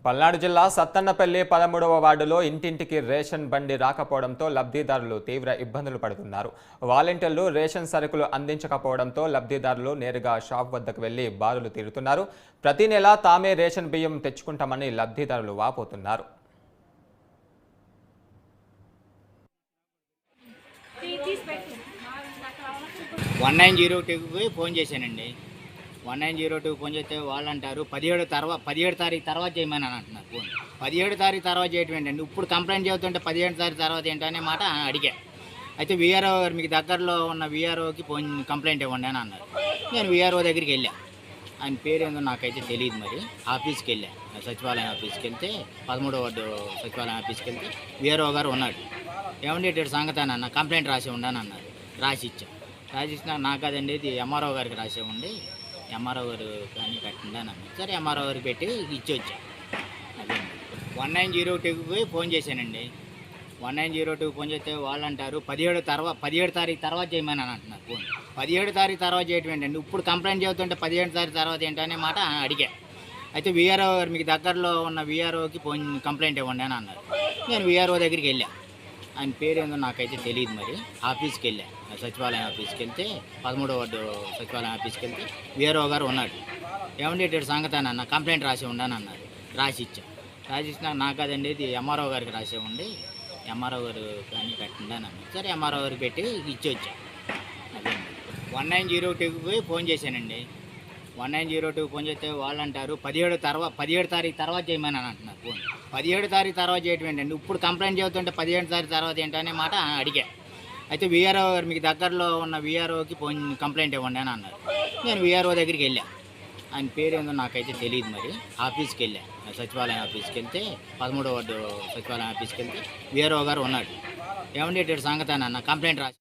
పల్నాడు జిల్లా సత్తన్నపల్లి 13వ వార్డులో ఇంటింటికి రేషన్ బండి రాకపోవడంతో లబ్ధిదారులు తీవ్ర ఇబ్బందులు పడుతున్నారు. వాలంటీర్లు రేషన్ సరుకులు అందించకపోవడంతో లబ్ధిదారులు నేరుగా షాప్ వద్దకు వెళ్లి బారులు తీరుతున్నారు. ప్రతి నెల తామే రేషన్ బియ్యం తెచ్చుకుంటామని లబ్ధిదారులు వాపోతున్నారు. 1902కి ఫోన్ చేశానండి. 1902 ఫోన్ చేస్తే వాళ్ళు అంటారు 17 తారీఖు తర్వాత చేయమని అంటున్నారు. ఫోన్ 17 తారీఖు తర్వాత చేయటం ఏంటండి, ఇప్పుడు కంప్లైంట్ చేస్తుంటే 17 తారీఖు తర్వాత ఏంటనే మాట అడిగా. అయితే వీఆర్ఓ గారు మీకు దగ్గరలో ఉన్న వీఆర్ఓకి ఫోన్ కంప్లైంట్ ఇవ్వండి అని అన్నారు. నేను వీఆర్ఓ దగ్గరికి వెళ్ళా. ఆయన పేరు ఏందో నాకైతే తెలియదు. మరి ఆఫీస్కి వెళ్ళా, సచివాలయం ఆఫీస్కి వెళ్తే 13వ వార్డు సచివాలయం ఆఫీస్కి వెళ్తే వీఆర్ఓ గారు ఉన్నాడు. ఏమండి ఇటు సంగతి అని అన్న, కంప్లైంట్ రాసి ఉండని అన్నారు. రాసి ఇచ్చా. రాసి ఇచ్చినా నాకు అదండి ఇది ఎంఆర్ఓ గారికి రాసే ఉండి ఎంఆర్ఓ గారు కానీ పెట్టండి అని అన్నారు. సరే ఎంఆర్ఓ గారికి పెట్టి ఇచ్చి వచ్చా. అదే 1902కి ఫోన్ చేశానండి. 1902 ఫోన్ చేస్తే వాళ్ళు అంటారు 17 తారీఖు తర్వాత చేయమని అంటున్నారు. ఫోన్ 17 తారీఖు తర్వాత చేయటం ఏంటండి, ఇప్పుడు కంప్లైంట్ చేస్తుంటే 17 తారీఖు తర్వాత ఏంటనే మాట అడిగా. అయితే వీఆర్ఓ గారు మీకు దగ్గరలో ఉన్న వీఆర్ఓకి ఫోన్ కంప్లైంట్ ఇవ్వండి అని అన్నారు. నేను వీఆర్ఓ దగ్గరికి వెళ్ళా. ఆయన పేరు ఏందో నాకైతే తెలియదు. మరి ఆఫీస్కి వెళ్ళా, సచివాలయం ఆఫీస్కి వెళ్తే 13వ వార్డు సచివాలయం ఆఫీస్కి వెళ్తే వీఆర్ఓ గారు ఉన్నాడు. ఏమండి ఇటు సంగతి అని అన్న, కంప్లైంట్ రాసి ఉండని అన్నారు. రాసి ఇచ్చా. రాసి ఇచ్చినా నాకు అదండి ఇది ఎంఆర్ఓ గారికి రాసే ఉండి ఎంఆర్ఓ గారు కానీ పెట్టండి అని అన్నారు. సరే ఎంఆర్ఓ గారికి పెట్టి ఇచ్చి వచ్చా. అదే 1902కి ఫోన్ చేశానండి. 1902 ఫోన్ చేస్తే వాళ్ళు అంటారు 17 తారీఖు తర్వాత చేయమని అంటున్నారు. ఫోన్ 17 తారీఖు తర్వాత చేయటం ఏంటండి, ఇప్పుడు కంప్లైంట్ చేస్తుంటే 17 తారీఖు తర్వాత ఏంటనే మాట అడిగా. అయితే వీఆర్ఓ గారు మీకు దగ్గరలో ఉన్న వీఆర్ఓకి ఫోన్ కంప్లైంట్ ఇవ్వండి అని అన్నారు. నేను వీఆర్ఓ దగ్గరికి వెళ్ళా. ఆయన పేరు ఏందో నాకైతే తెలియదు. మరి ఆఫీస్కి వెళ్ళా, సచివాలయం ఆఫీస్కి వెళ్తే 13వ వార్డు సచివాలయం ఆఫీస్కి వెళ్తే వీఆర్ఓ గారు ఉన్నాడు. ఏమండి ఇటు సంగతి అని అన్న, కంప్లైంట్ రాసి